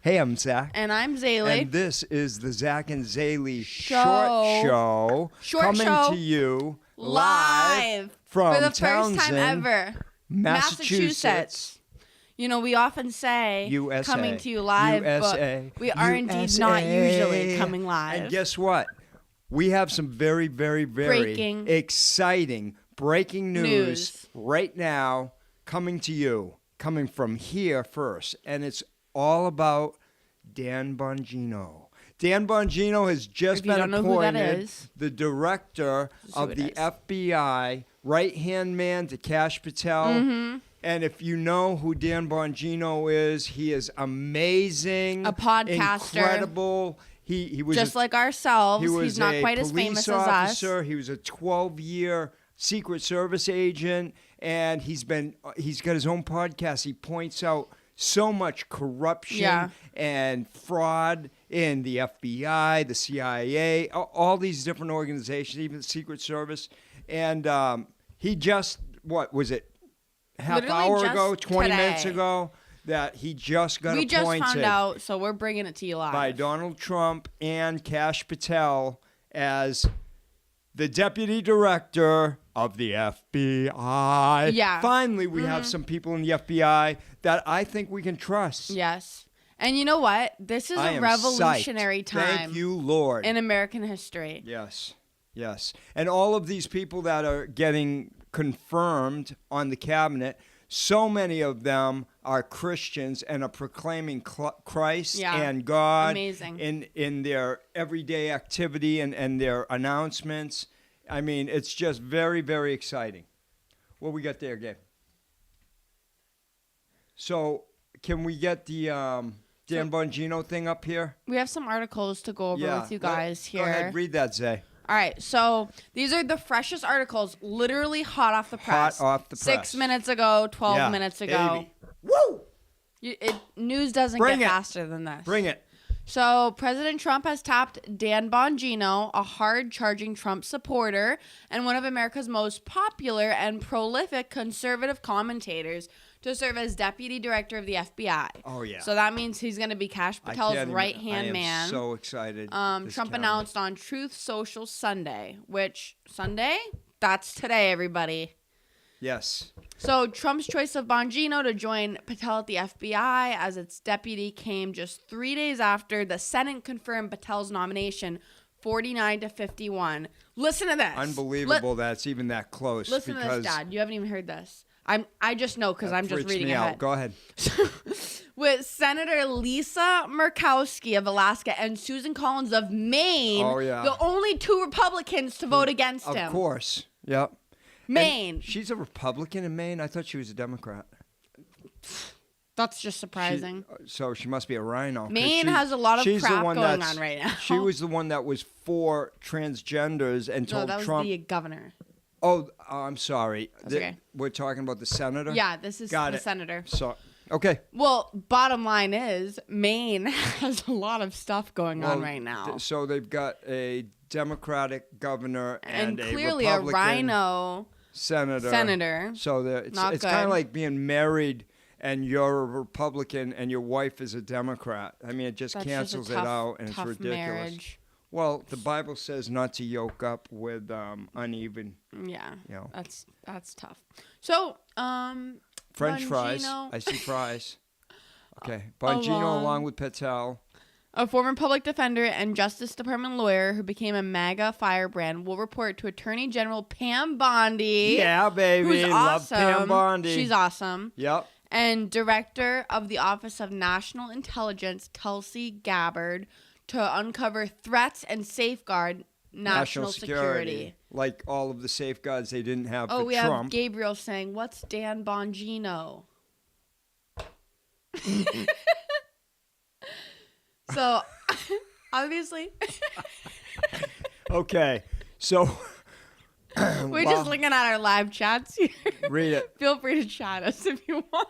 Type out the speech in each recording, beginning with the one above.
Hey, I'm Zach. And I'm Zaylee. And this is the Zach and Zaylee Short Show. Coming to you live from for the Townsend, first time ever. Massachusetts. You know, we often say USA. Coming to you live, USA. but we are indeed not usually coming live. And guess what? We have some very, very, very exciting breaking news right now coming to you, coming from here first. And it's all about Dan Bongino. Dan Bongino has just been appointed the director of the FBI, right-hand man to Kash Patel. Mm-hmm. And if you know who Dan Bongino is, he is amazing. A podcaster. Incredible. He was just like ourselves. He's not quite as famous as us. He was a 12-year Secret Service agent, and he's got his own podcast. He points out so much corruption and fraud in the FBI, the CIA, all these different organizations, even the Secret Service. And he just, what was it, hour ago, 20 minutes ago, that he just got appointed. We just found out, so we're bringing it to you live. By Donald Trump and Kash Patel as the deputy director of the FBI. Yeah. Finally, we have some people in the FBI that I think we can trust. Yes. And you know what? This is a revolutionary time. Thank you, Lord. In American history. Yes. Yes. And all of these people that are getting confirmed on the cabinet, so many of them are Christians and are proclaiming Christ and God in their everyday activity and their announcements. I mean, it's just very, very exciting. What we got there, Gabe? So, can we get the Dan Bongino thing up here? We have some articles to go over with you guys here. Go ahead, read that, Zay. All right, so these are the freshest articles, literally hot off the press. Hot off the press. 6 minutes ago, 12 minutes ago. Baby. Woo! News doesn't get faster than this. Bring it. So President Trump has tapped Dan Bongino, a hard-charging Trump supporter and one of America's most popular and prolific conservative commentators, to serve as deputy director of the FBI. Oh, yeah. So that means he's going to be Kash Patel's right-hand man. I am so excited. Trump announced on Truth Social Sunday, which, Sunday? That's today, everybody. Yes. So Trump's choice of Bongino to join Patel at the FBI as its deputy came just 3 days after the Senate confirmed Patel's nomination, 49-51. Listen to this. Unbelievable that's even that close. Listen to this, Dad. You haven't even heard this. I just know because I'm just reading ahead. Go ahead. With Senator Lisa Murkowski of Alaska and Susan Collins of Maine, the only two Republicans to vote against him. Of course. Yep. Maine. And she's a Republican in Maine? I thought she was a Democrat. That's just surprising. So she must be a rhino. Maine has a lot of crap going on right now. She was the one that was for transgenders and told Trump. No, that was the governor. Oh, I'm sorry. That's okay. We're talking about the senator? Yeah, this is the senator. So, okay. Well, bottom line is Maine has a lot of stuff going on right now. So they've got a Democratic governor and clearly a Republican a rhino senator. So it's kind of like being married and you're a Republican and your wife is a Democrat. I mean, it just cancels it out and it's ridiculous. Marriage. Well, the Bible says not to yoke up with uneven. Yeah, that's tough. So, French fries. I see fries. Okay, Bongino along with Patel. A former public defender and Justice Department lawyer who became a MAGA firebrand will report to Attorney General Pam Bondi. Yeah, baby. Who's awesome. Love Pam Bondi. She's awesome. Yep. And Director of the Office of National Intelligence, Tulsi Gabbard, to uncover threats and safeguard national security. Like all of the safeguards they didn't have for Trump. Oh, we have Gabriel saying, "What's Dan Bongino?" So, obviously. Okay, so. We're just looking at our live chats here. Read it. Feel free to chat us if you want.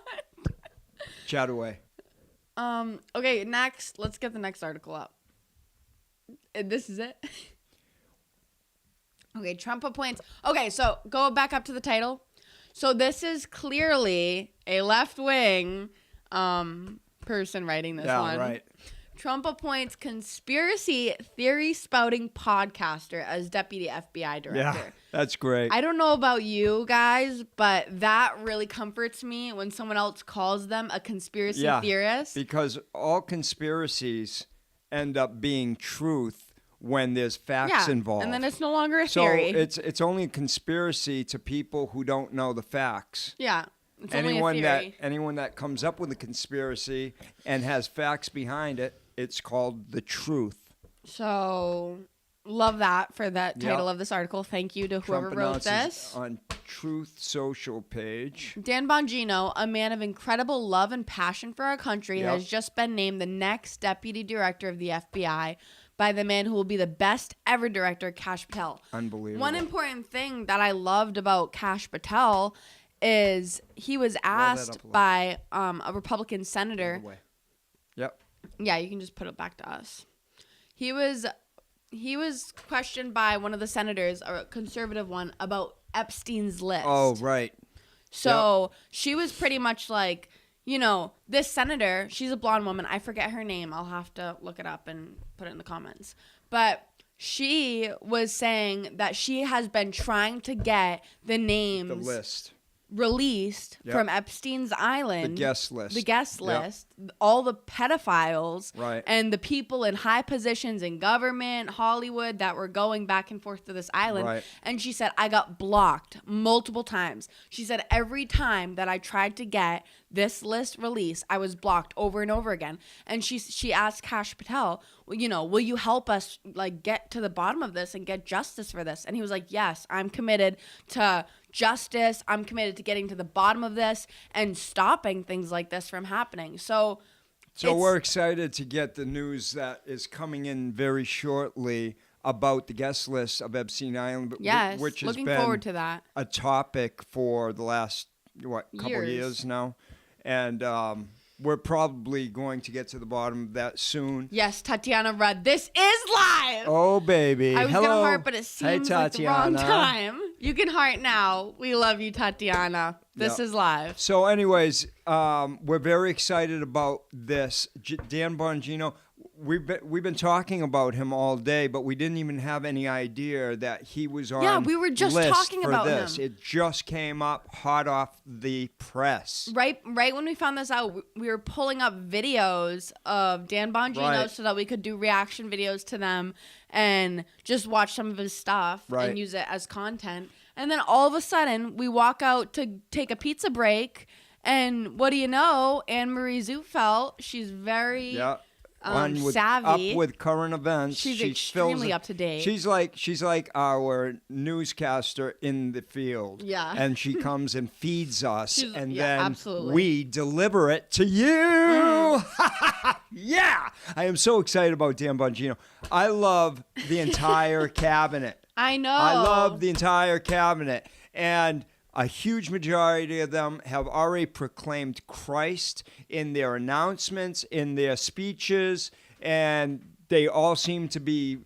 Chat away. Okay, next. Let's get the next article up. This is it. Okay, Trump appoints. Okay, so go back up to the title. So this is clearly a left-wing person writing this one. Yeah, right. Trump appoints conspiracy theory spouting podcaster as deputy FBI director. Yeah, that's great. I don't know about you guys, but that really comforts me when someone else calls them a conspiracy theorist. Because all conspiracies end up being truth when there's facts involved. And then it's no longer a theory. So it's only a conspiracy to people who don't know the facts. Yeah. It's only a theory. Anyone that comes up with a conspiracy and has facts behind it, it's called the truth. So, love that for that title of this article. Thank you to whoever wrote this. On Truth Social page. Dan Bongino, a man of incredible love and passion for our country, has just been named the next deputy director of the FBI by the man who will be the best ever director, Kash Patel. Unbelievable. One important thing that I loved about Kash Patel is he was asked by a Republican senator. Yep. Yeah, you can just put it back to us. He was questioned by one of the senators, a conservative one, about Epstein's list. Oh, right. So she was pretty much like, this senator, she's a blonde woman. I forget her name. I'll have to look it up and put it in the comments. But she was saying that she has been trying to get the names. The list. Released from Epstein's Island. The guest list. All the pedophiles right. and the people in high positions in government, Hollywood, that were going back and forth to this island. Right. And she said, I got blocked multiple times. She said, every time that I tried to get this list released, I was blocked over and over again. And she asked Kash Patel, will you help us get to the bottom of this and get justice for this? And he was like, yes, I'm committed to justice. I'm committed to getting to the bottom of this and stopping things like this from happening. So we're excited to get the news that is coming in very shortly about the guest list of Epstein Island, yes, which has looking been forward to that. A topic for the last couple of years now, and we're probably going to get to the bottom of that soon. Yes, Tatiana Rudd, this is live. Oh, baby. I was Hello. going to heart, but it seems like the wrong time. You can heart now. We love you, Tatiana. This is live. So anyways, we're very excited about this. Dan Bongino, we've been talking about him all day, but we didn't even have any idea that he was on. Yeah, we were just talking about this. him. It just came up hot off the press. Right when we found this out, we were pulling up videos of Dan Bongino so that we could do reaction videos to them and just watch some of his stuff and use it as content. And then all of a sudden, we walk out to take a pizza break, and what do you know? Anne-Marie Zufelt, she's very savvy. Up with current events. She's extremely up to date. She's like our newscaster in the field. Yeah. And she comes and feeds us, and then absolutely. we deliver it to you. Yeah. I am so excited about Dan Bongino. I love the entire cabinet. I know. I love the entire cabinet. And a huge majority of them have already proclaimed Christ in their announcements, in their speeches, and they all seem to be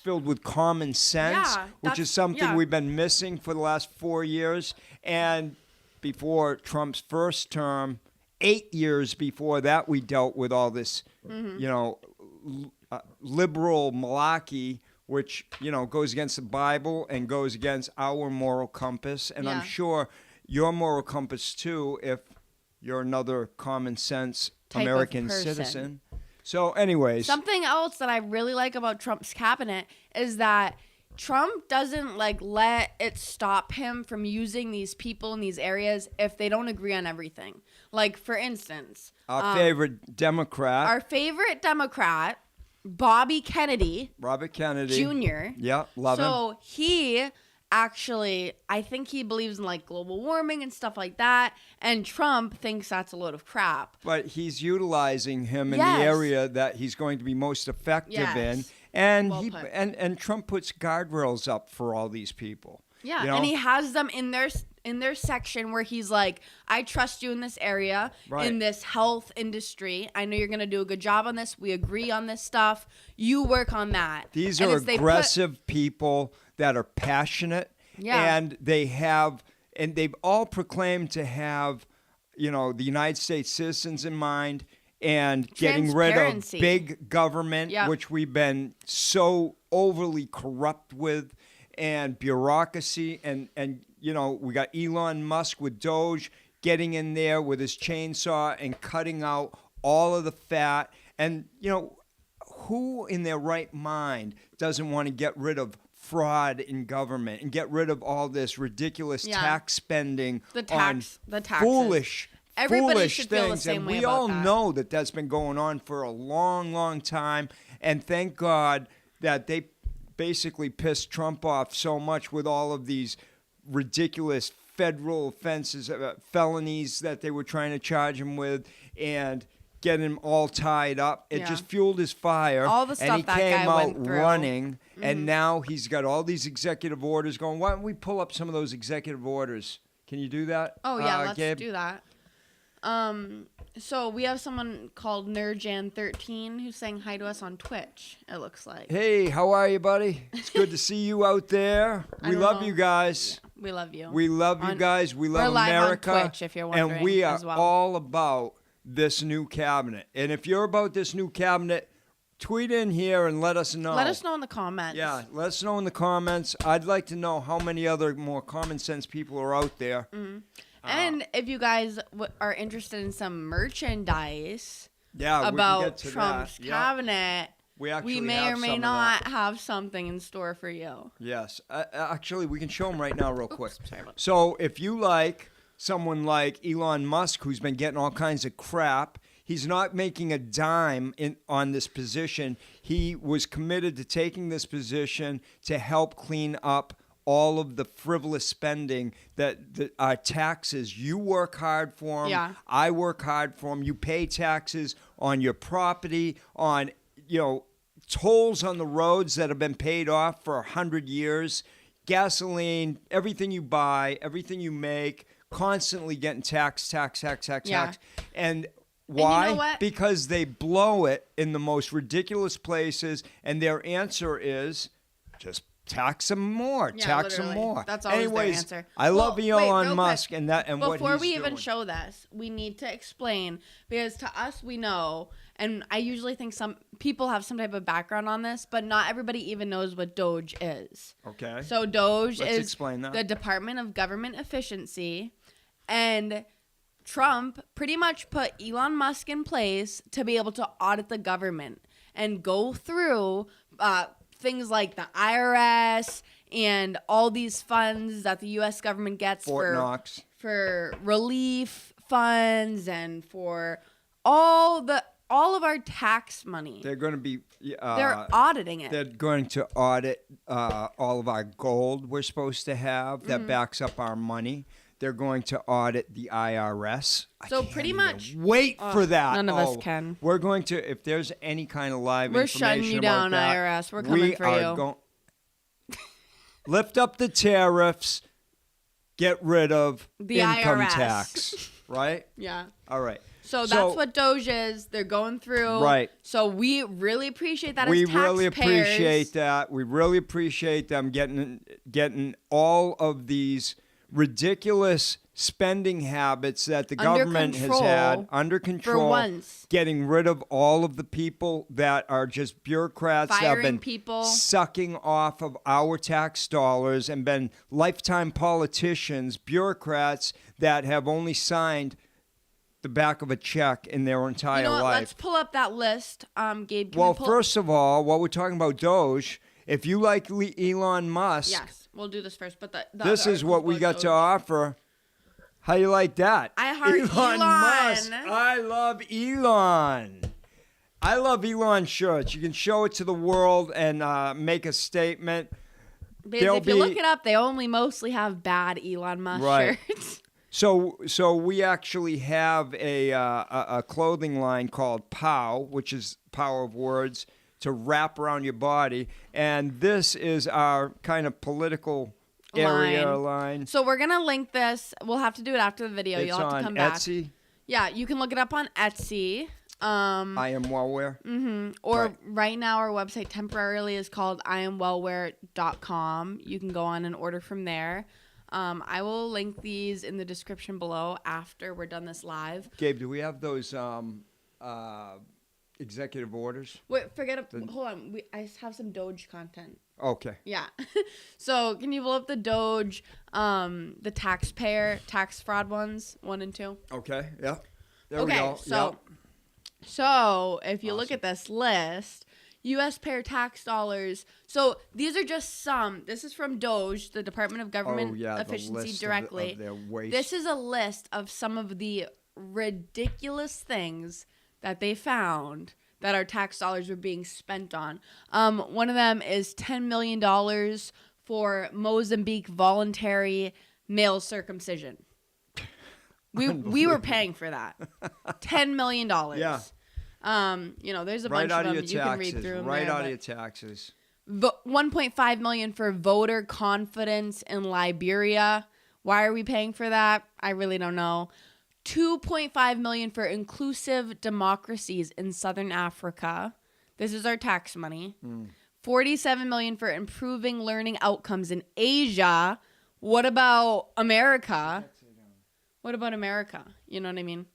filled with common sense, which is something we've been missing for the last 4 years. And before Trump's first term, 8 years before that, we dealt with all this, liberal malarkey, which, goes against the Bible and goes against our moral compass. And I'm sure your moral compass, too, if you're another common sense American citizen. So anyways. Something else that I really like about Trump's cabinet is that Trump doesn't let it stop him from using these people in these areas if they don't agree on everything. Like, for instance. Our favorite Democrat. Bobby Kennedy. Robert Kennedy. Jr. Yeah, love him. So he actually, I think he believes in global warming and stuff like that. And Trump thinks that's a load of crap. But he's utilizing him in the area that he's going to be most effective in. And and Trump puts guardrails up for all these people. Yeah, and he has them in their section where he's like, I trust you in this area, in this health industry. I know you're going to do a good job on this. We agree on this stuff. You work on that. These are aggressive people that are passionate, and they have and they've all proclaimed to have, the United States citizens in mind and getting rid of big government, which we've been so overly corrupt with, and bureaucracy. And we got Elon Musk with Doge getting in there with his chainsaw and cutting out all of the fat. And, who in their right mind doesn't want to get rid of fraud in government and get rid of all this ridiculous tax spending on foolish should feel the same and way we about all that. know that that's been going on for a long, long time. And thank God that they basically pissed Trump off so much with all of these ridiculous federal offenses, felonies that they were trying to charge him with, and get him all tied up. It just fueled his fire. All the stuff and he that came guy out went through. running, and now he's got all these executive orders going. Why don't we pull up some of those executive orders? Can you do that? Oh, yeah, let's Gabe? do that. So we have someone called Nerdjan13 who's saying hi to us on Twitch, it looks like. Hey, how are you, buddy? It's good to see you out there. We love you guys. Yeah, we love you. We love you guys. We love we're America. Live on Twitch, if you're wondering, and we are as well. all about this new cabinet. And if you're about this new cabinet, tweet in here and let us know. Let us know in the comments. Yeah, let us know in the comments. I'd like to know how many other more common sense people are out there. Mm-hmm. And if you guys are interested in some merchandise about Trump's cabinet, we may or may not have something in store for you. Yes. Actually, we can show them right now real quick. Sorry about that. So if you like someone like Elon Musk, who's been getting all kinds of crap, he's not making a dime on this position. He was committed to taking this position to help clean up all of the frivolous spending that our taxes. You work hard for them. Yeah. I work hard for them. You pay taxes on your property, on tolls on the roads that have been paid off for 100 years, gasoline, everything you buy, everything you make, constantly getting taxed. And why? And you know what? Because they blow it in the most ridiculous places, and their answer is just tax them more. Tax them more. That's always their answer. I love Elon Musk and what he's doing. Before we even show this, we need to explain, because to us we know, and I usually think some people have some type of background on this, but not everybody even knows what Doge is. Okay. So Doge Let's is explain that. the Department of Government Efficiency, and Trump pretty much put Elon Musk in place to be able to audit the government and go through things like the IRS and all these funds that the U.S. government gets for relief funds and for all of our tax money. They're going to be they're auditing it. They're going to audit all of our gold we're supposed to have that backs up our money. They're going to audit the IRS. So pretty much wait for that. None of us can. We're going to, if there's any kind of live information shutting you down, that, IRS. We're coming for you. Lift up the tariffs. Get rid of the income IRS. Tax. Right? Yeah. All right. So that's what Doge is. They're going through. Right. So we really appreciate that we as taxpayers. really appreciate that. We really appreciate them getting all of these ridiculous spending habits that the government has had under control. For once. Getting rid of all of the people that are just bureaucrats that have been sucking off of our tax dollars and been lifetime politicians, bureaucrats that have only signed the back of a check in their entire life. Let's pull up that list, Gabe. First of all, while we're talking about Doge, if you like Elon Musk, yes, we'll do this first. But this is what we got to offer. How you like that? I heart Elon Musk. I love Elon. I love Elon shirts. You can show it to the world and make a statement. Because if you look it up, they only mostly have bad Elon Musk shirts. So we actually have a clothing line called POW, which is Power of Words, to wrap around your body. And this is our kind of political area line. So we're going to link this. We'll have to do it after the video. You'll have to come back. Etsy. Yeah, you can look it up on Etsy. I Am Wellwear. Mm-hmm. Or right now our website temporarily is called IamWellwear.com. You can go on and order from there. I will link these in the description below after we're done this live. Gabe, do we have those executive orders? Wait, hold on. I have some Doge content. Okay. Yeah. So can you pull up the Doge, the tax fraud ones, 1 and 2? Okay. Yeah. There we go. So if you look at this list, U.S. payer tax dollars. So these are just some. This is from Doge, the Department of Government Efficiency directly. Of their waste. This is a list of some of the ridiculous things that they found that our tax dollars were being spent on. One of them is $10 million for Mozambique voluntary male circumcision. We were paying for that. $10 million. Yeah. There's a bunch of them you can read through. Right out of your taxes. $1.5 million for voter confidence in Liberia. Why are we paying for that? I really don't know. $2.5 million for inclusive democracies in Southern Africa. This is our tax money. $47 million for improving learning outcomes in Asia. What about America? What about America? You know what I mean?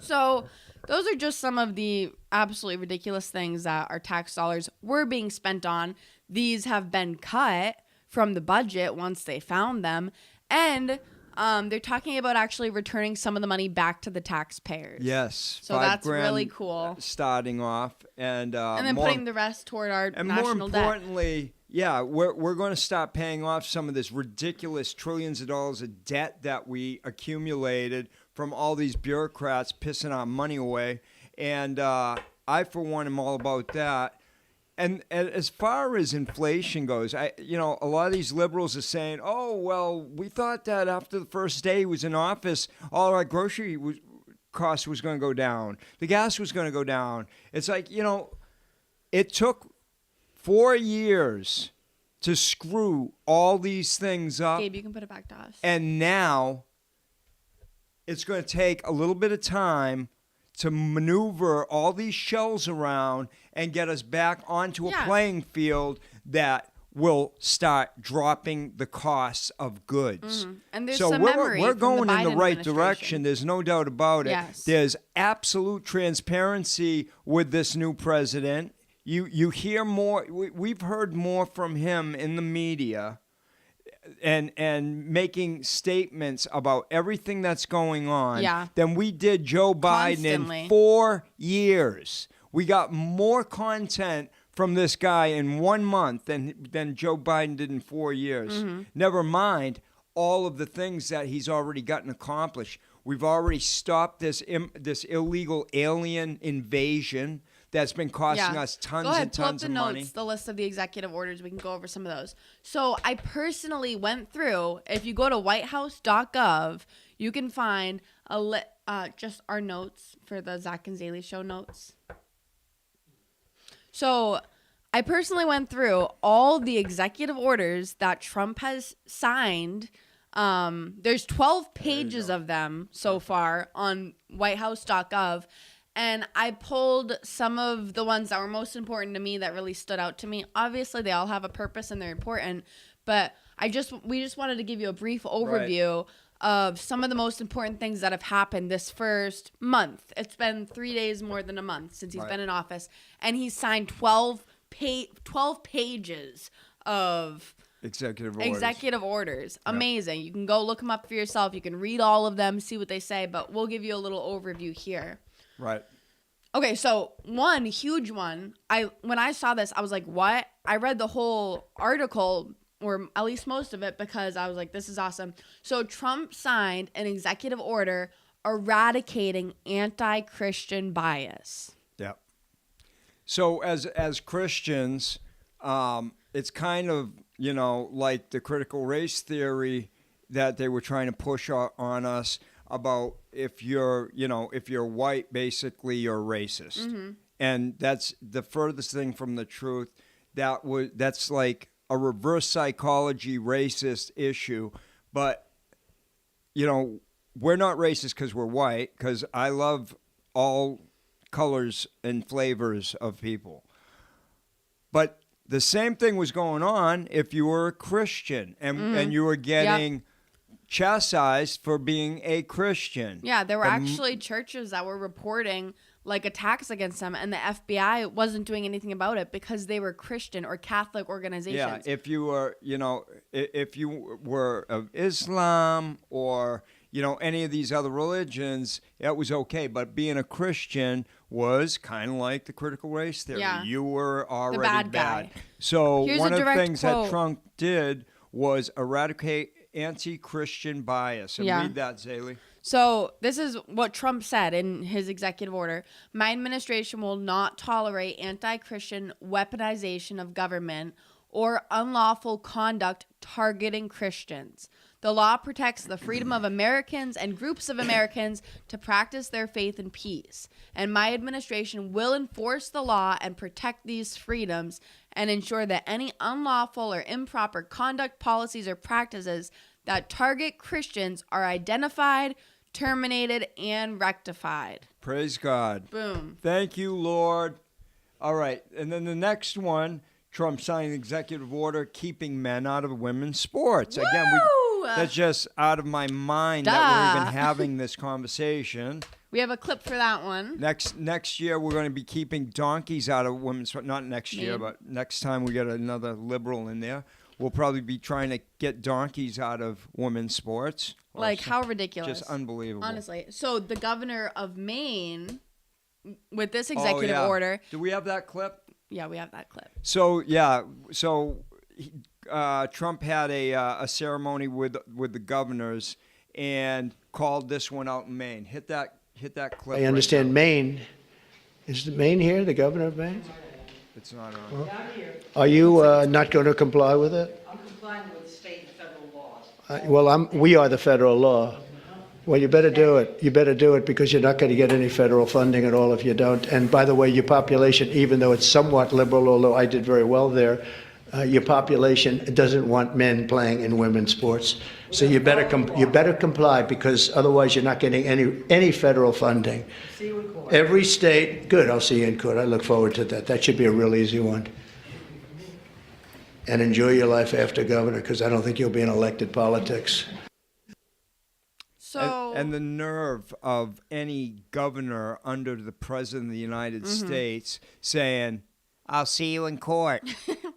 So those are just some of the absolutely ridiculous things that our tax dollars were being spent on. These have been cut from the budget once they found them. And they're talking about actually returning some of the money back to the taxpayers. Yes. So that's really cool. Starting off. And then putting the rest toward our national debt. And more importantly, we're going to stop paying off some of this ridiculous trillions of dollars of debt that we accumulated from all these bureaucrats pissing our money away. And I, for one, am all about that. And as far as inflation goes, a lot of these liberals are saying, oh, well, we thought that after the first day he was in office, all our grocery cost was going to go down. The gas was going to go down. It's like, it took 4 years to screw all these things up. Gabe, you can put it back to us. And now it's going to take a little bit of time to maneuver all these shells around and get us back onto a playing field that will start dropping the costs of goods. And there's so we're going in the right direction. There's no doubt about it. Yes. There's absolute transparency with this new president. You hear more. We've heard more from him in the media and making statements about everything that's going on than we did Joe Biden in 4 years. We got more content from this guy in 1 month than Joe Biden did in 4 years. Never mind all of the things that he's already gotten accomplished. We've already stopped this illegal alien invasion that's been costing us tons and tons of money. Pull up the notes, the list of the executive orders. We can go over some of those. So I personally went through, if you go to whitehouse.gov, you can find just our notes for the Zach and Zaley show notes. So I personally went through all the executive orders that Trump has signed. There's 12 pages of them so far on whitehouse.gov. And I pulled some of the ones that were most important to me that really stood out to me. Obviously, they all have a purpose and they're important. But we just wanted to give you a brief overview of some of the most important things that have happened this first month. It's been 3 days more than a month since he's been in office. And he's signed 12 pages of executive orders. Amazing. You can go look them up for yourself. You can read all of them, see what they say. But we'll give you a little overview here. Right. Okay, so one huge one, when I saw this, I was like, what? I read the whole article, or at least most of it, because I was like, this is awesome. So Trump signed an executive order eradicating anti-Christian bias. Yeah. So as Christians, it's kind of, like the critical race theory that they were trying to push on us about if you're white, basically you're racist. And that's the furthest thing from the truth. That's like a reverse psychology racist issue. But, we're not racist because we're white, because I love all colors and flavors of people. But the same thing was going on if you were a Christian and you were getting chastised for being a Christian. Yeah, there were actually churches that were reporting like attacks against them, and the FBI wasn't doing anything about it because they were Christian or Catholic organizations. Yeah, if you were, of Islam or, any of these other religions, that was okay. But being a Christian was kind of like the critical race theory. Yeah. You were already the bad guy. So Here's one a of the direct things quote. that Trump did was eradicate anti-Christian bias. And read that, Zaley. So this is what Trump said in his executive order. My administration will not tolerate anti-Christian weaponization of government or unlawful conduct targeting Christians. The law protects the freedom of Americans and groups of Americans to practice their faith in peace. And my administration will enforce the law and protect these freedoms and ensure that any unlawful or improper conduct, policies, or practices that target Christians are identified, terminated, and rectified. Praise God. Boom. Thank you, Lord. All right. And then the next one, Trump signed an executive order keeping men out of women's sports. Woo! Again, that's just out of my mind that we're even having this conversation. We have a clip for that one. Next year, we're going to be keeping donkeys out of women's sports. Not next year, but next time we get another liberal in there. We'll probably be trying to get donkeys out of women's sports. Like, how ridiculous. Just unbelievable. Honestly. So the governor of Maine, with this executive order. Do we have that clip? Yeah, we have that clip. So, Trump had a ceremony with the governors and called this one out in Maine. Hit that clip. I understand right Maine. Is Maine here, the governor of Maine? It's not on. Well, are you not going to comply with it? I'm complying with state and federal laws. We are the federal law. Well, you better do it. You better do it because you're not going to get any federal funding at all if you don't. And by the way, your population, even though it's somewhat liberal, although I did very well there, your population doesn't want men playing in women's sports. So you better comply because otherwise you're not getting any federal funding. See you in court. Every state, good. I'll see you in court. I look forward to that. That should be a real easy one. And enjoy your life after governor because I don't think you'll be in elected politics. So and the nerve of any governor under the president of the United States saying, "I'll see you in court."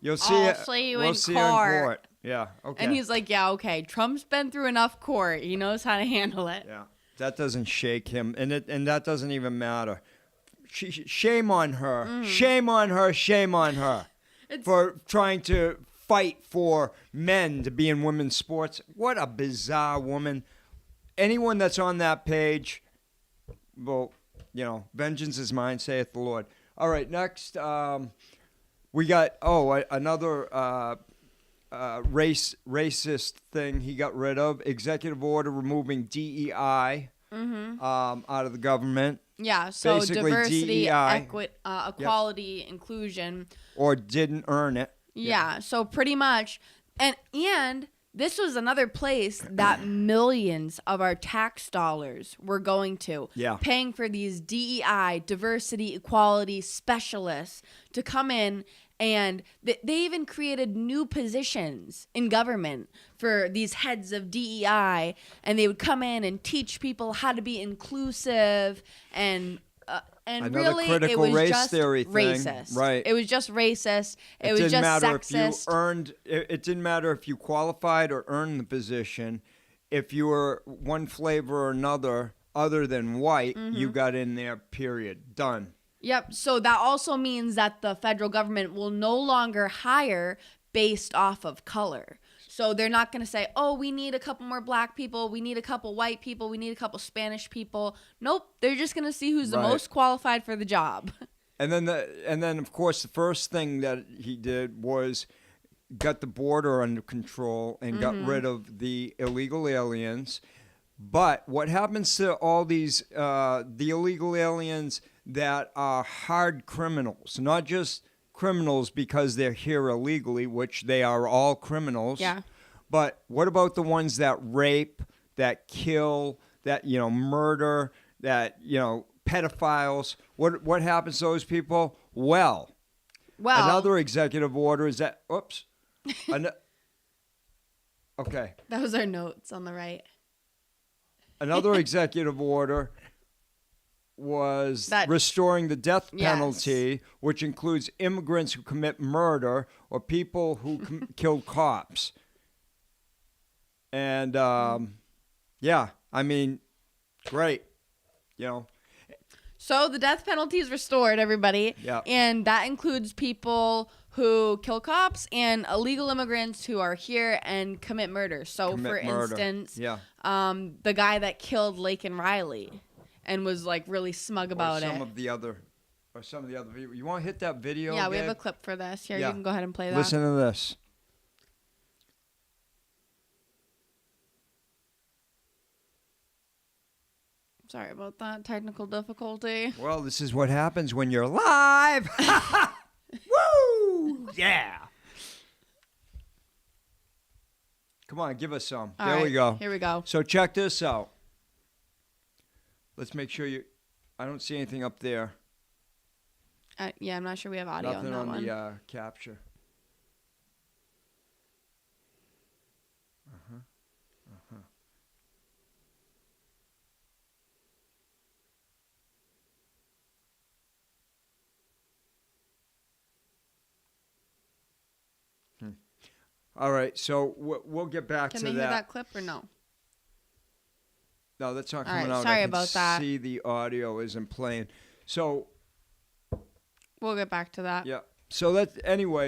We'll see you in court. Yeah, okay. And he's like, yeah, okay. Trump's been through enough court. He knows how to handle it. Yeah, that doesn't shake him, and that doesn't even matter. Shame on her. Mm. Shame on her. Shame on her for trying to fight for men to be in women's sports. What a bizarre woman. Anyone that's on that page, well, vengeance is mine, saith the Lord. All right, next, we got, another racist thing he got rid of. Executive order removing DEI out of the government. Yeah, so basically diversity, DEI, equality, inclusion. Or didn't earn it. Yeah, so pretty much. And this was another place that millions of our tax dollars were going to. Yeah. Paying for these DEI, diversity, equality specialists to come in. And they even created new positions in government for these heads of DEI. And they would come in and teach people how to be inclusive and Another really, critical it was race just theory thing. racist. Right. It was just racist. It was didn't just matter sexist. It didn't matter if you qualified or earned the position. If you were one flavor or another other than white, you got in there, period. Done. Yep. So that also means that the federal government will no longer hire based off of color. So they're not going to say, oh, we need a couple more black people. We need a couple white people. We need a couple Spanish people. Nope. They're just going to see who's the most qualified for the job. And then, of course, the first thing that he did was got the border under control and got rid of the illegal aliens. But what happens to all these the illegal aliens that are hard criminals, not just criminals because they're here illegally, which they are all criminals. Yeah. But what about the ones that rape, that kill, that murder, that pedophiles? What happens to those people? Well, another executive order is that Okay. That was our notes on the right. Another executive order was restoring the death penalty, which includes immigrants who commit murder or people who kill cops. And, yeah, I mean, great, you know. So the death penalty is restored, everybody. Yeah. And that includes people who kill cops and illegal immigrants who are here and commit murder. So, for instance, the guy that killed Laken Riley and was like really smug about it. Some of the other people. You want to hit that video? Yeah, we have a clip for this. Here, you can go ahead and play that. Listen to this. Sorry about that technical difficulty. Well, this is what happens when you're live. Woo! Yeah. Come on, give us some. There we go. Here we go. So check this out. Let's make sure I don't see anything up there. Yeah, I'm not sure we have audio Nothing on that one. The capture. All right, so we'll get back to that. Can they hear that clip or no? No, that's not coming out. Sorry about that. See, the audio isn't playing. So we'll get back to that. Yeah. So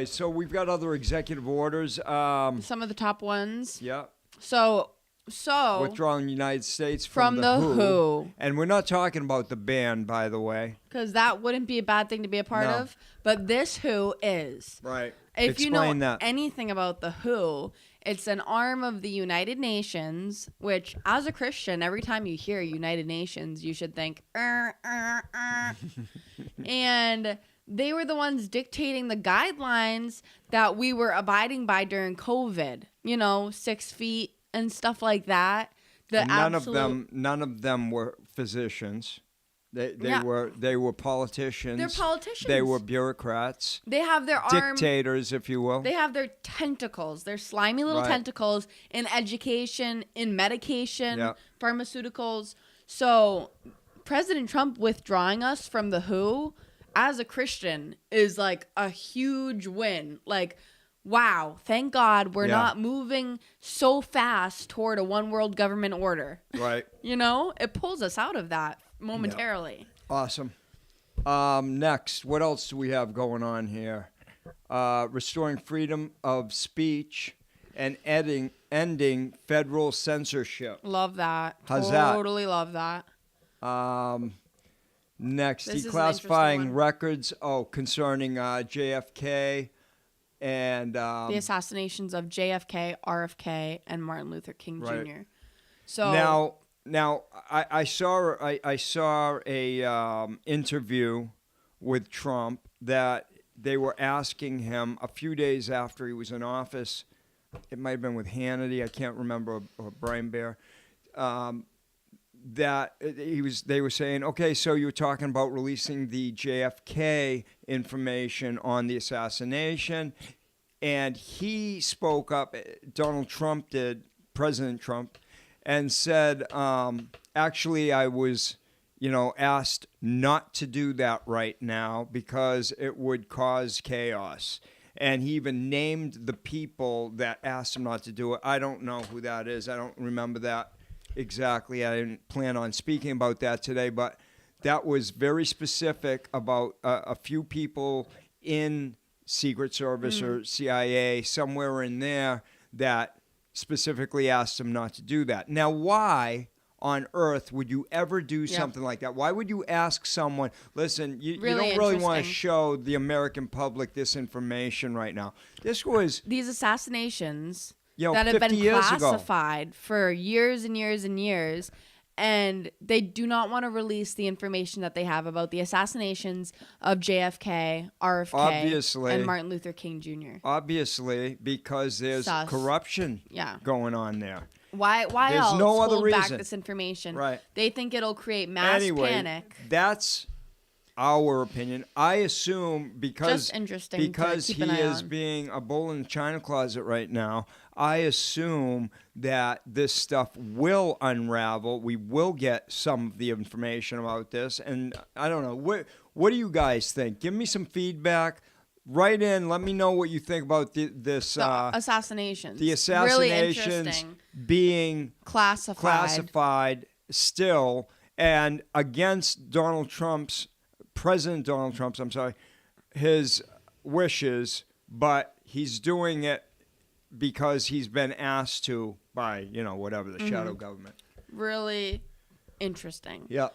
so we've got other executive orders. Some of the top ones. Yeah. So withdrawing the United States from the WHO. And we're not talking about the band, by the way. Because that wouldn't be a bad thing to be a part of. But this WHO is. Right. If you know anything about the WHO, it's an arm of the United Nations, which, as a Christian, every time you hear United Nations, you should think, And they were the ones dictating the guidelines that we were abiding by during COVID. 6 feet and stuff like that. None of them were physicians. They were politicians. They're politicians. They were bureaucrats. They have their dictators, if you will. They have their tentacles, their slimy little tentacles in education, in medication, pharmaceuticals. So President Trump withdrawing us from the WHO as a Christian is like a huge win. Like, wow, thank God we're not moving so fast toward a one world government order. Right. It pulls us out of that momentarily. Awesome. Next, what else do we have going on here? Restoring freedom of speech and ending federal censorship. Love that. How's that? Totally love that. Next, declassifying records concerning JFK and the assassinations of JFK, RFK, and Martin Luther King Jr. So now I saw a interview with Trump that they were asking him a few days after he was in office. It might have been with Hannity, I can't remember, or Brian Bear. That they were saying, okay, so you were talking about releasing the JFK information on the assassination, and he spoke up, Donald Trump did, President Trump, and said, actually, I was, asked not to do that right now because it would cause chaos. And he even named the people that asked him not to do it. I don't know who that is. I don't remember that exactly. I didn't plan on speaking about that today, but that was very specific about a few people in Secret Service or CIA, somewhere in there, that specifically asked him not to do that. Now, why on earth would you ever do something like that? Why would you ask someone, listen, you don't really want to show the American public this information right now? These assassinations that have been classified for years and years and years, and they do not want to release the information that they have about the assassinations of JFK, RFK, and Martin Luther King Jr. Obviously, because there's corruption going on there. Why There's else no other hold back reason. this information? Right. They think it'll create mass panic. That's our opinion. I assume Just interesting to because keep he an eye is on. being a bull in the china closet right now, I assume that this stuff will unravel. We will get some of the information about this, and I don't know. What do you guys think? Give me some feedback. Write in. Let me know what you think about this. The assassinations. The Really assassinations interesting. being Classified. still, and against President Donald Trump's, his wishes, but he's doing it because he's been asked to by, whatever, the shadow government. Really interesting. Yeah.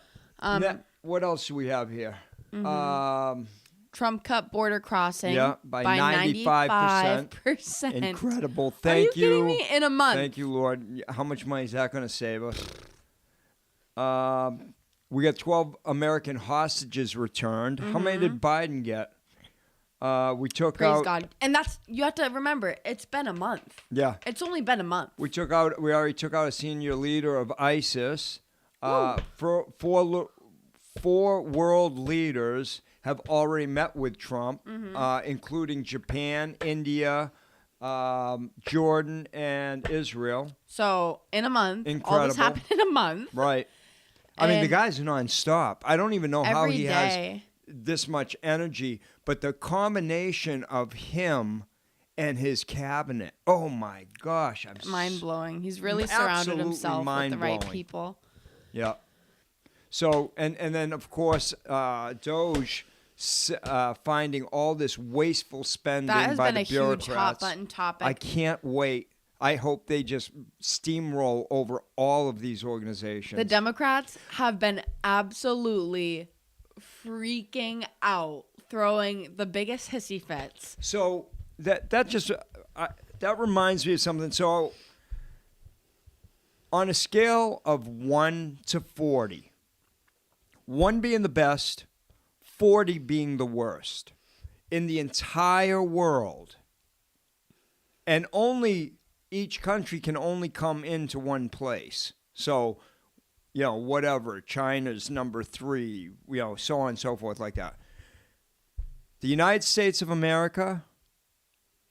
What else do we have here? Trump cut border crossing by 95%. Incredible. Are Thank you kidding me? In a month. Thank you, Lord. How much money is that going to save us? We got 12 American hostages returned. How many did Biden get? We took Praise out. God. And you have to remember, it's been a month. Yeah. It's only been a month. We already took out a senior leader of ISIS. Four world leaders have already met with Trump, including Japan, India, Jordan, and Israel. So in a month, Incredible. all this happened in a month. Right. I mean, the guy's nonstop. I don't even know how he has this much energy, but the combination of him and his cabinet, oh my gosh. Mind-blowing. He's really surrounded himself with the right people. Yeah. So, and then, of course, Doge finding all this wasteful spending by the bureaucrats. That has been a huge hot-button topic. I can't wait. I hope they just steamroll over all of these organizations. The Democrats have been absolutely freaking out, throwing the biggest hissy fits. So that reminds me of something. So on a scale of 1 to 40, 1 being the best, 40 being the worst, in the entire world, and only each country can only come into one place. So, whatever, China's number 3, so on and so forth like that. The United States of America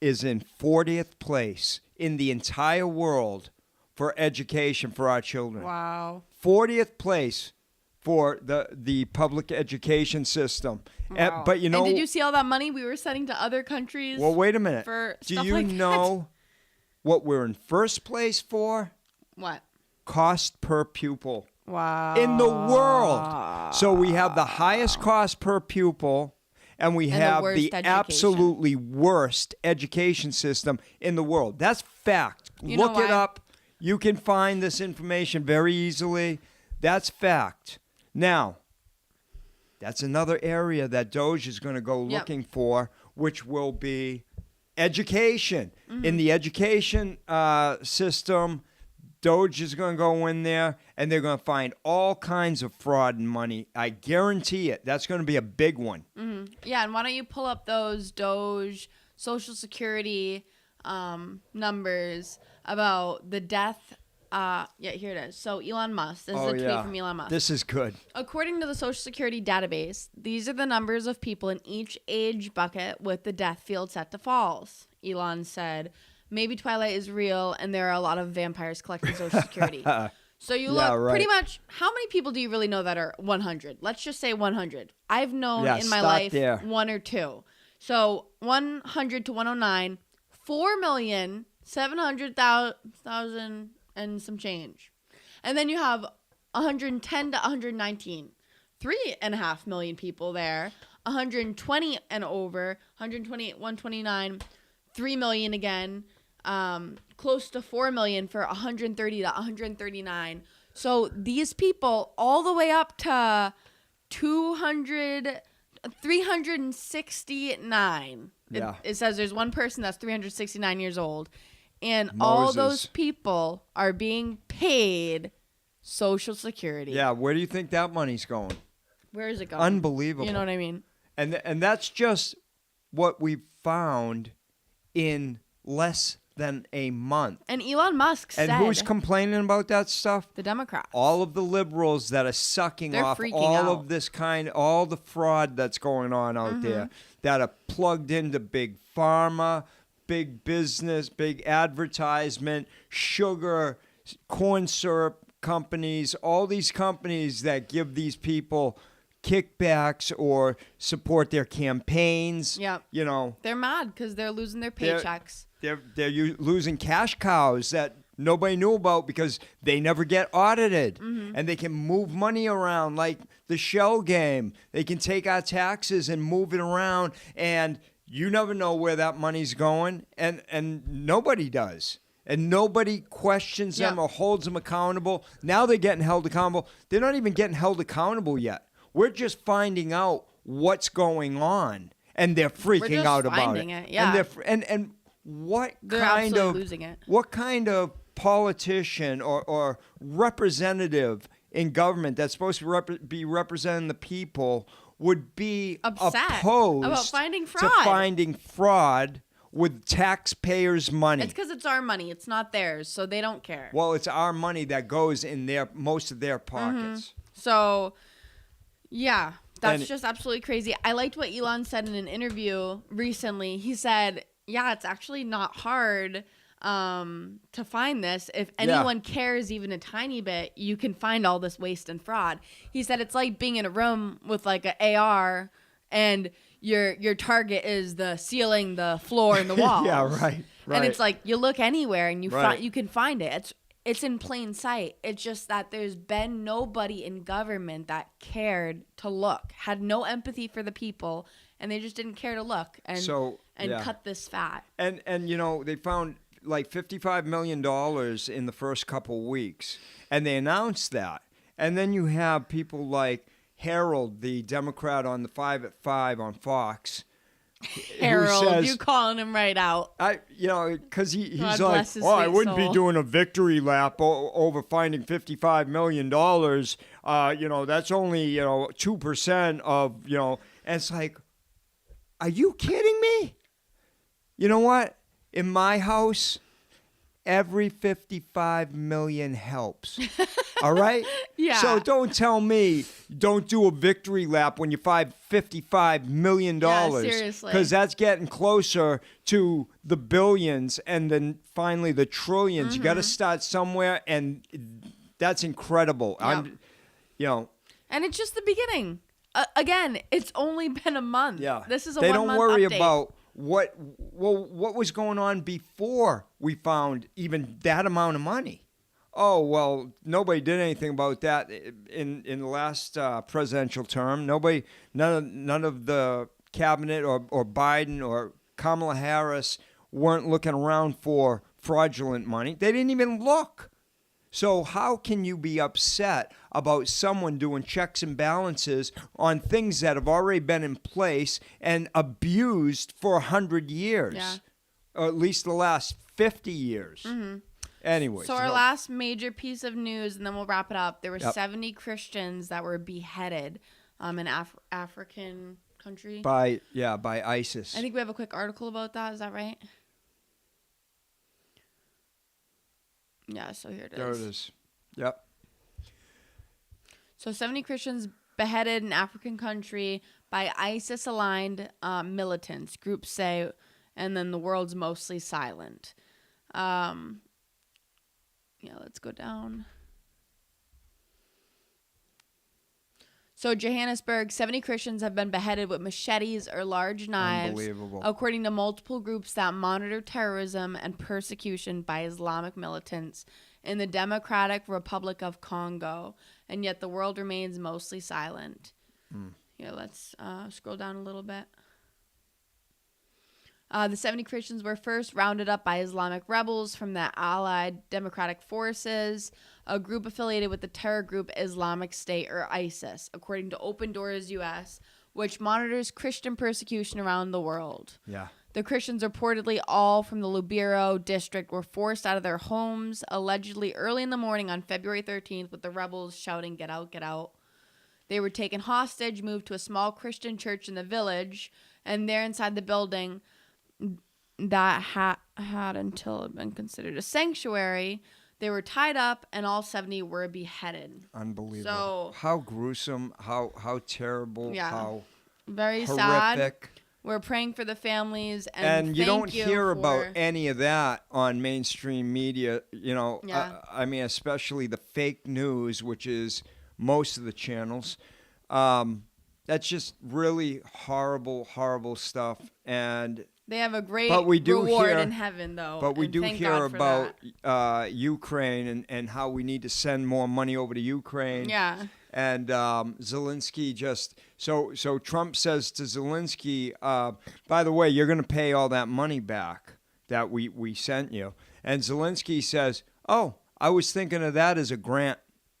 is in 40th place in the entire world for education for our children. Wow. 40th place for the public education system. Wow. But and did you see all that money we were sending to other countries? Well, wait a minute. For Do stuff you like know what we're in first place for? What? Cost per pupil. Wow. In the world. So we have the highest cost per pupil, and we have the absolutely worst education system in the world. That's fact. Look it up. You can find this information very easily. That's fact. Now, that's another area that Doge is going to go looking for, which will be education. In the education system, Doge is going to go in there, and they're going to find all kinds of fraud and money. I guarantee it. That's going to be a big one. Yeah, and why don't you pull up those Doge Social Security numbers about the death. Here it is. So Elon Musk. This is a tweet from Elon Musk. This is good. According to the Social Security database, these are the numbers of people in each age bucket with the death field set to false. Elon said, maybe Twilight is real and there are a lot of vampires collecting Social Security. So you look pretty much, how many people do you really know that are 100? Let's just say 100. I've known in my life 1 or 2. So 100 to 109, 4,700,000 and some change. And then you have 110 to 119, 3.5 million people there. 120 and over, 128, 129, 3 million again. Close to 4 million for 130 to 139. So these people all the way up to 369. Yeah. It says there's one person that's 369 years old. And all those people are being paid Social Security. Yeah, where do you think that money's going? Where is it going? Unbelievable. You know what I mean? And that's just what we found in less than a month. And Elon Musk said... And who's complaining about that stuff? The Democrats. All of the liberals that are sucking They're off freaking all out. of this all the fraud that's going on out there, that are plugged into big pharma, big business, big advertisement, sugar, corn syrup companies, all these companies that give these people kickbacks or support their campaigns. Yep. You know, They're mad because they're losing their paychecks. They're losing cash cows that nobody knew about because they never get audited. And they can move money around like the shell game. They can take our taxes and move it around, and you never know where that money's going, and nobody does. And nobody questions them or holds them accountable. Now they're getting held accountable. They're not even getting held accountable yet. We're just finding out what's going on, and they're freaking out about it. Yeah. And what They're kind absolutely of losing it. What kind of politician or representative in government that's supposed to be representing the people would be upset opposed about finding to fraud. finding fraud with taxpayers' money? It's because it's our money. It's not theirs, so they don't care. Well, it's our money that goes in most of their pockets. So, yeah, that's And- just absolutely crazy. I liked what Elon said in an interview recently. He said, yeah, it's actually not hard to find this. If anyone cares even a tiny bit, you can find all this waste and fraud. He said it's like being in a room with like an AR and your target is the ceiling, the floor, and the walls. Yeah, right. And it's like you look anywhere and Right. you can find it. It's in plain sight. It's just that there's been nobody in government that cared to look, had no empathy for the people, and they just didn't care to look and cut this fat. And you know, they found like $55 million in the first couple weeks, and they announced that. And then you have people like Harold, the Democrat on the 5 at 5 on Fox. Harold, says, you calling him right out. Because he's God like, bless his I sweet wouldn't soul." be doing a victory lap over finding $55 million. That's only, 2% of, and it's like, are you kidding me? You know what? In my house, every 55 million helps. All right? Yeah. So don't tell me don't do a victory lap when you find $55 million. Yeah, seriously. Because that's getting closer to the billions and then finally the trillions. You got to start somewhere, and that's incredible. Yep. And it's just the beginning. Again, it's only been a month. Yeah. This is a They 1 don't month worry update. about what was going on before we found even that amount of money. Oh, well, nobody did anything about that in the last presidential term. None of the cabinet or Biden or Kamala Harris weren't looking around for fraudulent money. They didn't even look. So how can you be upset about someone doing checks and balances on things that have already been in place and abused for 100 years? Yeah. Or at least the last 50 years. Anyways. So our last major piece of news, and then we'll wrap it up. There were Yep. 70 Christians that were beheaded in African country. By ISIS. I think we have a quick article about that. Is that right? Yeah, so here it is. There it is. Yep. So 70 Christians beheaded in African country by ISIS-aligned militants, groups say, and then the world's mostly silent. Let's go down. So Johannesburg, 70 Christians have been beheaded with machetes or large knives, Unbelievable. according to multiple groups that monitor terrorism and persecution by Islamic militants in the Democratic Republic of Congo, and yet the world remains mostly silent. Here, let's scroll down a little bit. The 70 Christians were first rounded up by Islamic rebels from the Allied Democratic Forces, a group affiliated with the terror group Islamic State, or ISIS, according to Open Doors US, which monitors Christian persecution around the world. Yeah. The Christians, reportedly all from the Lubero district, were forced out of their homes, allegedly early in the morning on February 13th, with the rebels shouting, "Get out, get out." They were taken hostage, moved to a small Christian church in the village, and there inside the building, that had until been considered a sanctuary. They were tied up, and all 70 were beheaded. Unbelievable. So how gruesome, how terrible, Yeah. how very horrific. sad. We're praying for the families, and you don't thank hear for- about any of that on mainstream media, you know. Yeah. I mean, especially the fake news, which is most of the channels. That's just really horrible, horrible stuff. And They have a great But we do reward hear- in heaven, though. but we and do thank hear God for about that. Ukraine and how we need to send more money over to Ukraine. Yeah. And Zelensky just so Trump says to Zelensky, by the way, you're going to pay all that money back that we sent you. And Zelensky says, oh, I was thinking of that as a grant,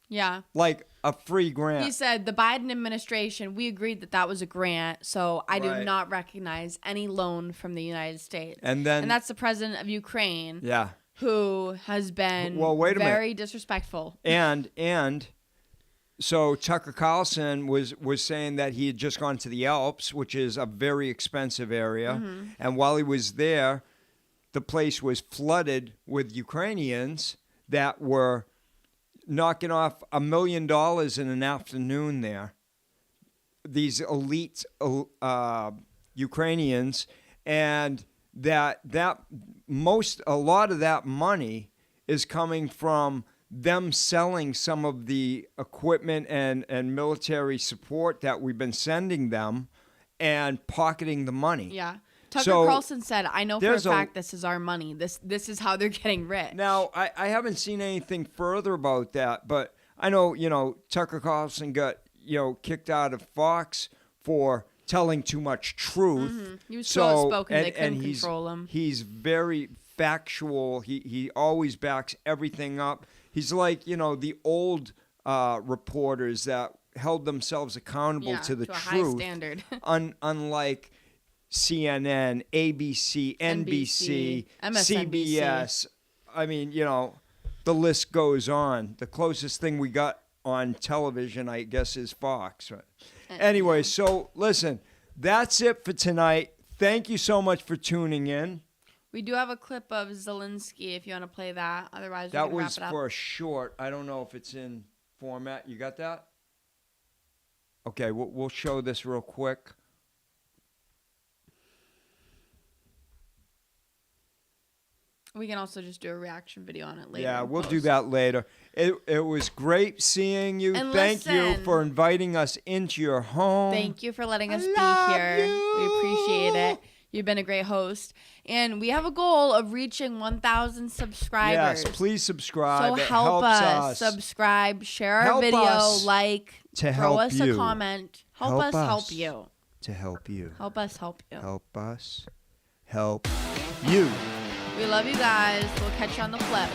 Yeah. like a free grant. He said the Biden administration, we agreed that was a grant, so I do Right. not recognize any loan from the United States. And then- that's the president of Ukraine, Yeah. who has been Well, wait a minute. very disrespectful. And so Tucker Carlson was saying that he had just gone to the Alps, which is a very expensive area. Mm-hmm. And while he was there, the place was flooded with Ukrainians that were knocking off $1 million in an afternoon there. These elite Ukrainians, and a lot of that money is coming from them selling some of the equipment and military support that we've been sending them and pocketing the money. Yeah. Tucker So, Carlson said, I know for a there's a- fact this is our money. This is how they're getting rich. Now, I haven't seen anything further about that, but I know, Tucker Carlson got, kicked out of Fox for telling too much truth. He was so outspoken, they couldn't control him. He's very factual. He always backs everything up. He's like, the old reporters that held themselves accountable to the to a truth. high standard. Unlike CNN, ABC, NBC, MSNBC. CBS. I mean, the list goes on. The closest thing we got on television, I guess, is Fox. Right? Anyway, so listen, that's it for tonight. Thank you so much for tuning in. We do have a clip of Zelensky if you want to play that. Otherwise, we That can wrap was it up. for a short. I don't know if it's in format. You got that? Okay, we'll show this real quick. We can also just do a reaction video on it later. Yeah, in we'll do post. that later. It was great seeing you. And Thank you listen. for inviting us into your home. Thank you for letting us I be love here. you. We appreciate it. You've been a great host. And we have a goal of reaching 1,000 subscribers. Yes, please subscribe. So It help helps us. Subscribe, share our Help video, us like, to throw help us you. a comment. Help Help us us. help you. To help you. Help us help you. Help us help you. We love you guys. We'll catch you on the flip.